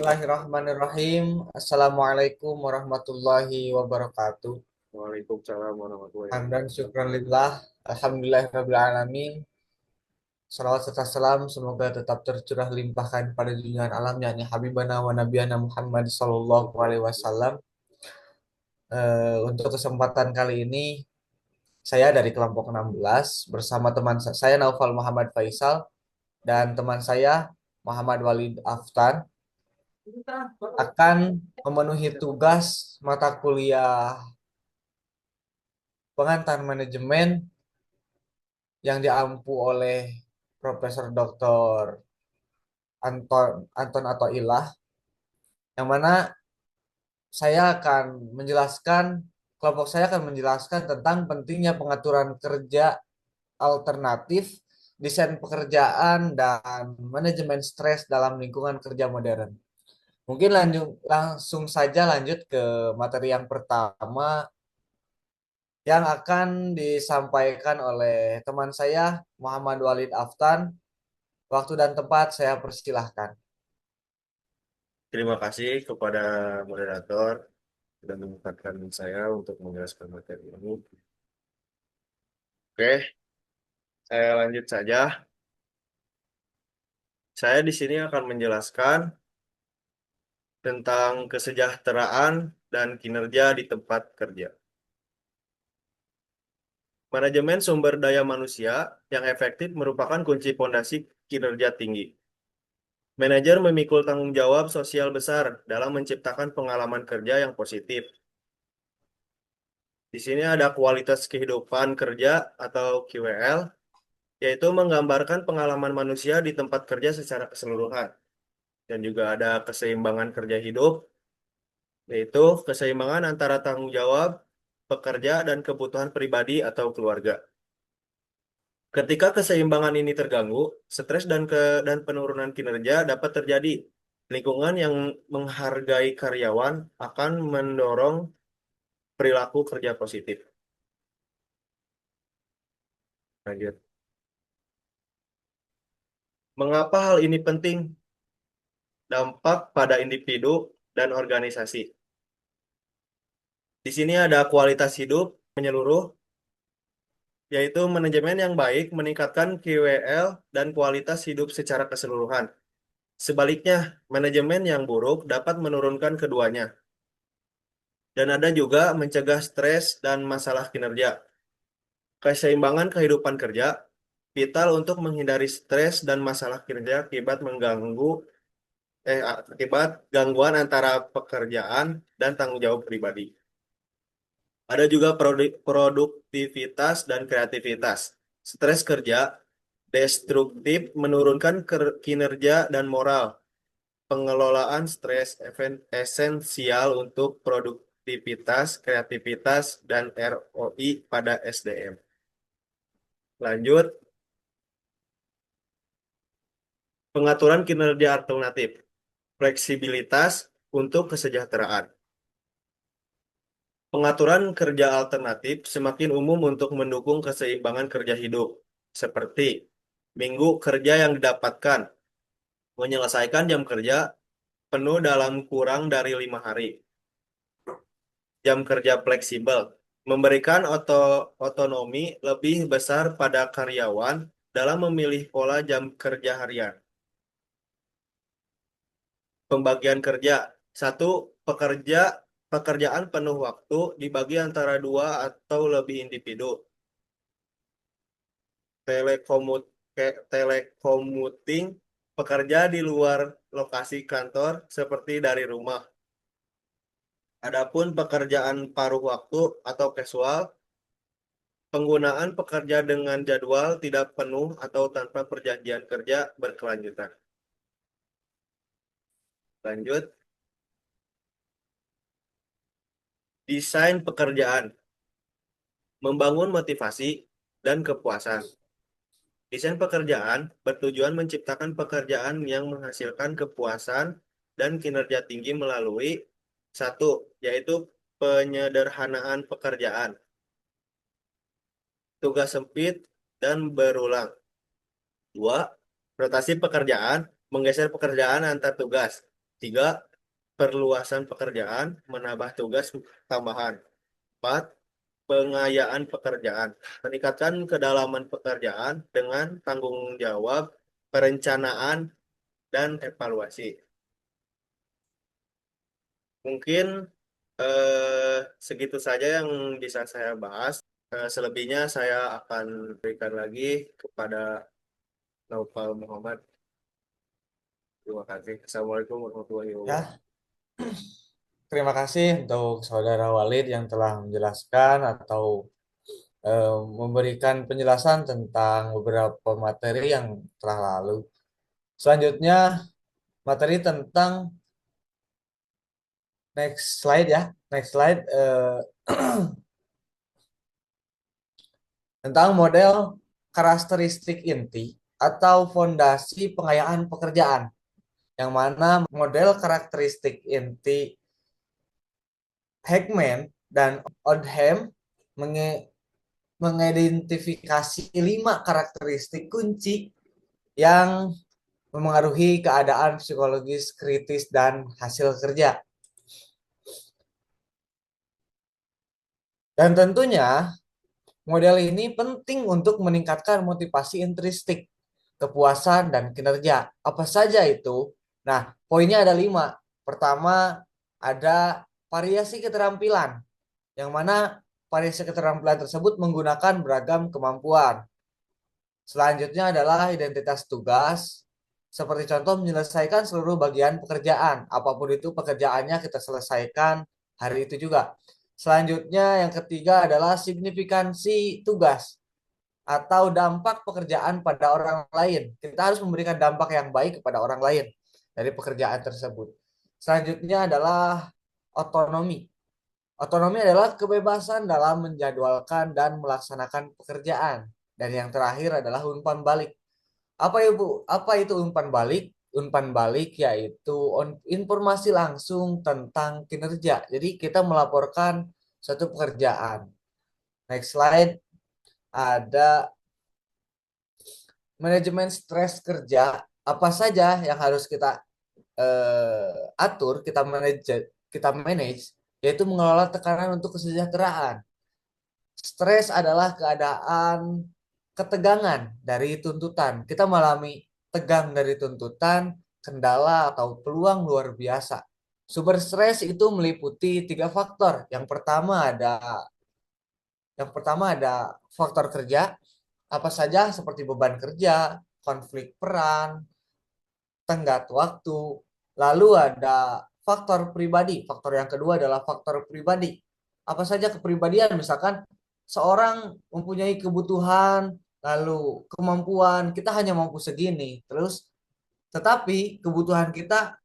Bismillahirrahmanirrahim. Assalamualaikum warahmatullahi wabarakatuh. Waalaikumsalam warahmatullahi Hamdan wabarakatuh. syukran lillah. Alhamdulillahirabbil alamin. Salawat serta salam semoga tetap tercurah limpahkan pada junjungan alam yakni Habibana wa Nabiyana Muhammad sallallahu alaihi wasallam. Untuk kesempatan kali ini saya dari kelompok 16 bersama teman saya Naufal Muhammad Faisal dan teman saya Muhammad Walid Aftan akan memenuhi tugas mata kuliah pengantar manajemen yang diampu oleh Profesor Dr. Anton atau Ilah, yang mana saya akan menjelaskan, kelompok saya akan menjelaskan tentang pentingnya pengaturan kerja alternatif, desain pekerjaan, dan manajemen stres dalam lingkungan kerja modern. Mungkin langsung saja lanjut ke materi yang pertama yang akan disampaikan oleh teman saya Muhammad Walid Aftan. Waktu dan tempat saya persilahkan. Terima kasih kepada moderator sudah menempatkan saya untuk menjelaskan materi ini. Oke, saya lanjut saja. Saya di sini akan menjelaskan tentang kesejahteraan dan kinerja di tempat kerja. Manajemen sumber daya manusia yang efektif merupakan kunci fondasi kinerja tinggi. Manajer memikul tanggung jawab sosial besar dalam menciptakan pengalaman kerja yang positif. Di sini ada kualitas kehidupan kerja atau QWL, yaitu menggambarkan pengalaman manusia di tempat kerja secara keseluruhan. Dan juga ada keseimbangan kerja hidup, yaitu keseimbangan antara tanggung jawab, pekerja, dan kebutuhan pribadi atau keluarga. Ketika keseimbangan ini terganggu, stres dan penurunan kinerja dapat terjadi. Lingkungan yang menghargai karyawan akan mendorong perilaku kerja positif. Lanjut. Mengapa hal ini penting? Dampak pada individu dan organisasi. Di sini ada kualitas hidup menyeluruh, yaitu manajemen yang baik meningkatkan QWL dan kualitas hidup secara keseluruhan. Sebaliknya, manajemen yang buruk dapat menurunkan keduanya. Dan ada juga mencegah stres dan masalah kinerja. Keseimbangan kehidupan kerja vital untuk menghindari stres dan masalah kinerja akibat gangguan antara pekerjaan dan tanggung jawab pribadi. Ada juga produktivitas dan kreativitas. Stres kerja destruktif menurunkan kinerja dan moral. Pengelolaan stres esensial untuk produktivitas, kreativitas, dan ROI pada SDM. Lanjut, pengaturan kinerja alternatif. Fleksibilitas untuk kesejahteraan. Pengaturan kerja alternatif semakin umum untuk mendukung keseimbangan kerja hidup, seperti minggu kerja yang didapatkan, menyelesaikan jam kerja penuh dalam kurang dari 5 hari, jam kerja fleksibel, memberikan otonomi lebih besar pada karyawan dalam memilih pola jam kerja harian. Pembagian kerja, satu pekerja pekerjaan penuh waktu dibagi antara dua atau lebih individu. Telekomuting, pekerja di luar lokasi kantor seperti dari rumah. Adapun pekerjaan paruh waktu atau casual, penggunaan pekerja dengan jadwal tidak penuh atau tanpa perjanjian kerja berkelanjutan. Lanjut, desain pekerjaan, membangun motivasi dan kepuasan. Desain pekerjaan bertujuan menciptakan pekerjaan yang menghasilkan kepuasan dan kinerja tinggi melalui satu, yaitu penyederhanaan pekerjaan, tugas sempit dan berulang. Dua, rotasi pekerjaan, menggeser pekerjaan antar tugas. Tiga, perluasan pekerjaan, menambah tugas tambahan. Empat, pengayaan pekerjaan, meningkatkan kedalaman pekerjaan dengan tanggung jawab, perencanaan, dan evaluasi. Mungkin segitu saja yang bisa saya bahas. Selebihnya saya akan berikan lagi kepada Naufal Muhammad. Terima kasih. Assalamualaikum warahmatullahi wabarakatuh. Ya, terima kasih untuk Saudara Walid yang telah menjelaskan atau memberikan penjelasan tentang beberapa materi yang telah lalu. Selanjutnya, materi tentang next slide ya. Next slide tentang model karakteristik inti atau fondasi pengayaan pekerjaan. Yang mana model karakteristik inti Heckman dan Oldham mengidentifikasi 5 karakteristik kunci yang memengaruhi keadaan psikologis kritis dan hasil kerja. Dan tentunya model ini penting untuk meningkatkan motivasi intrinsik, kepuasan, dan kinerja. Apa saja itu? Nah, poinnya ada 5. Pertama, ada variasi keterampilan, yang mana variasi keterampilan tersebut menggunakan beragam kemampuan. Selanjutnya adalah identitas tugas, seperti contoh menyelesaikan seluruh bagian pekerjaan. Apapun itu pekerjaannya kita selesaikan hari itu juga. Selanjutnya yang ketiga adalah signifikansi tugas atau dampak pekerjaan pada orang lain. Kita harus memberikan dampak yang baik kepada orang lain dari pekerjaan tersebut. Selanjutnya adalah otonomi. Otonomi adalah kebebasan dalam menjadwalkan dan melaksanakan pekerjaan. Dan yang terakhir adalah umpan balik. Apa Ibu? Apa itu umpan balik? Umpan balik yaitu informasi langsung tentang kinerja. Jadi kita melaporkan suatu pekerjaan. Next slide. Ada manajemen stres kerja. Apa saja yang harus kita atur, kita manage, yaitu mengelola tekanan untuk kesejahteraan. Stres adalah keadaan ketegangan dari tuntutan. Kita mengalami tegang dari tuntutan, kendala atau peluang luar biasa. Sumber stres itu meliputi 3 faktor. Yang pertama ada faktor kerja, apa saja seperti beban kerja, konflik peran, tenggat waktu. Lalu ada faktor pribadi. Faktor yang kedua adalah faktor pribadi. Apa saja kepribadian, misalkan seorang mempunyai kebutuhan, lalu kemampuan, kita hanya mampu segini. Terus, tetapi kebutuhan kita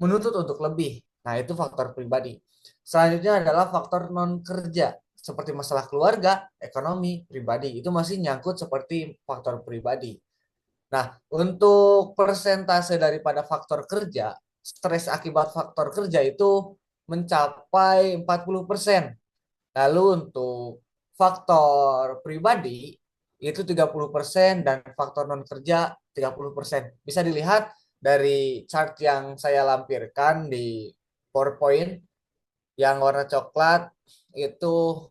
menuntut untuk lebih. Nah, itu faktor pribadi. Selanjutnya adalah faktor non kerja, seperti masalah keluarga, ekonomi, pribadi. Itu masih nyangkut seperti faktor pribadi. Nah, untuk persentase daripada faktor kerja, stres akibat faktor kerja itu mencapai 40%. Lalu untuk faktor pribadi itu 30% dan faktor non kerja 30%. Bisa dilihat dari chart yang saya lampirkan di PowerPoint yang warna coklat itu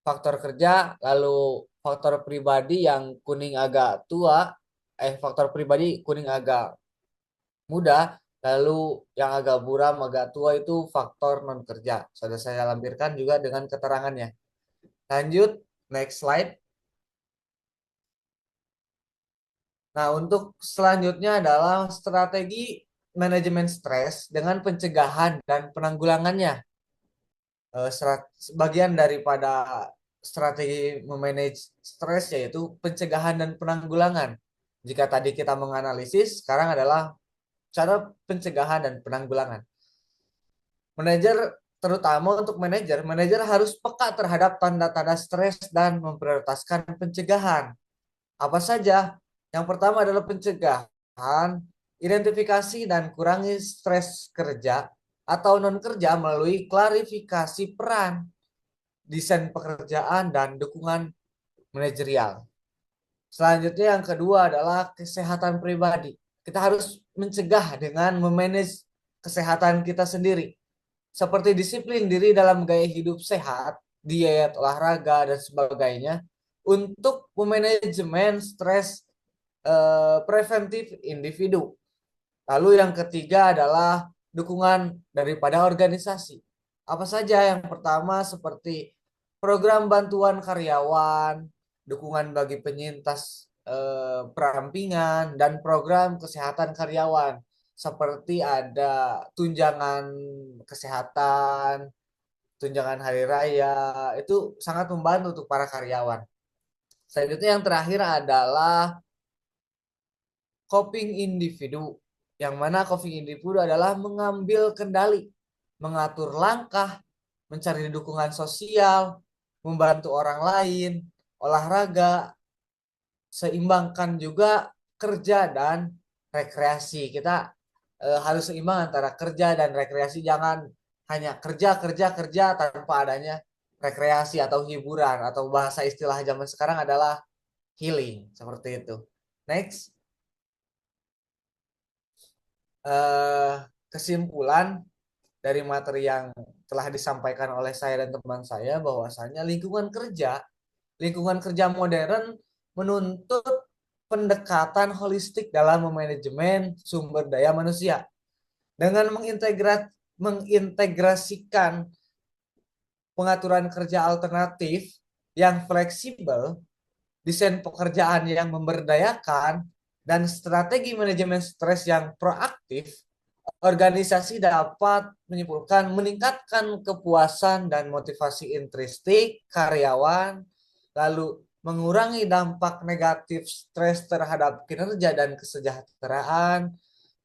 faktor kerja, lalu faktor pribadi yang kuning agak tua, faktor pribadi kuning agak muda, lalu yang agak buram agak tua itu faktor non kerja. Sudah saya lampirkan juga dengan keterangannya. Lanjut, next slide. Nah, untuk selanjutnya adalah strategi manajemen stres dengan pencegahan dan penanggulangannya. Bagian daripada strategi memanage stres yaitu pencegahan dan penanggulangan. Jika tadi kita menganalisis, sekarang adalah cara pencegahan dan penanggulangan. Manajer, terutama untuk manajer harus peka terhadap tanda-tanda stres dan memprioritaskan pencegahan. Apa saja? Yang pertama adalah pencegahan, identifikasi dan kurangi stres kerja atau non kerja melalui klarifikasi peran, desain pekerjaan, dan dukungan manajerial. Selanjutnya yang kedua adalah kesehatan pribadi. Kita harus mencegah dengan memanage kesehatan kita sendiri. Seperti disiplin diri dalam gaya hidup sehat, diet, olahraga, dan sebagainya untuk memanajemen stres preventif individu. Lalu yang ketiga adalah dukungan daripada organisasi. Apa saja? Yang pertama seperti program bantuan karyawan, dukungan bagi penyintas perampingan, dan program kesehatan karyawan. Seperti ada tunjangan kesehatan, tunjangan hari raya, itu sangat membantu untuk para karyawan. Selanjutnya yang terakhir adalah coping individu, yang mana coping individu adalah mengambil kendali, mengatur langkah, mencari dukungan sosial, membantu orang lain, olahraga, seimbangkan juga kerja dan rekreasi. Kita harus seimbang antara kerja dan rekreasi, jangan hanya kerja kerja kerja tanpa adanya rekreasi atau hiburan, atau bahasa istilah zaman sekarang adalah healing, seperti itu. Next. eh, Kesimpulan dari materi yang telah disampaikan oleh saya dan teman saya, bahwasanya lingkungan kerja modern menuntut pendekatan holistik dalam memanajemen sumber daya manusia dengan mengintegrasikan pengaturan kerja alternatif yang fleksibel, desain pekerjaan yang memberdayakan, dan strategi manajemen stres yang proaktif. Organisasi dapat menyimpulkan meningkatkan kepuasan dan motivasi intrinsik karyawan, lalu mengurangi dampak negatif stres terhadap kinerja dan kesejahteraan.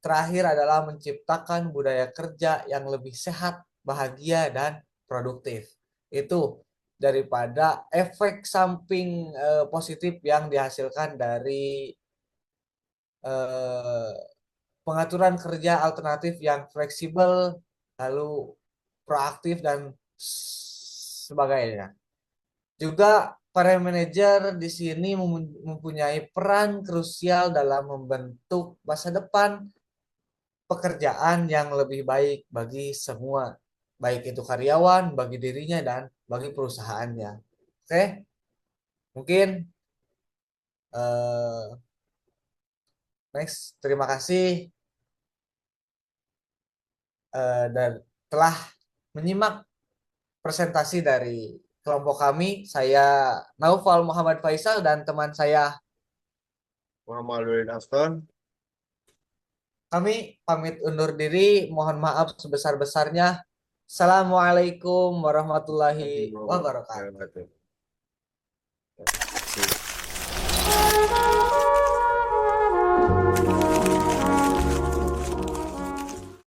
Terakhir adalah menciptakan budaya kerja yang lebih sehat, bahagia, dan produktif. Itu daripada efek samping positif yang dihasilkan dari eh, pengaturan kerja alternatif yang fleksibel, lalu proaktif, dan sebagainya. Juga para manajer di sini mempunyai peran krusial dalam membentuk masa depan pekerjaan yang lebih baik bagi semua, baik itu karyawan, bagi dirinya, dan bagi perusahaannya. Oke, mungkin eh, next. Terima kasih dan telah menyimak presentasi dari kelompok kami. Saya Naufal Muhammad Faisal dan teman saya. Muhammad Nurdin Aston. Kami pamit undur diri. Mohon maaf sebesar-besarnya. Assalamualaikum warahmatullahi wabarakatuh.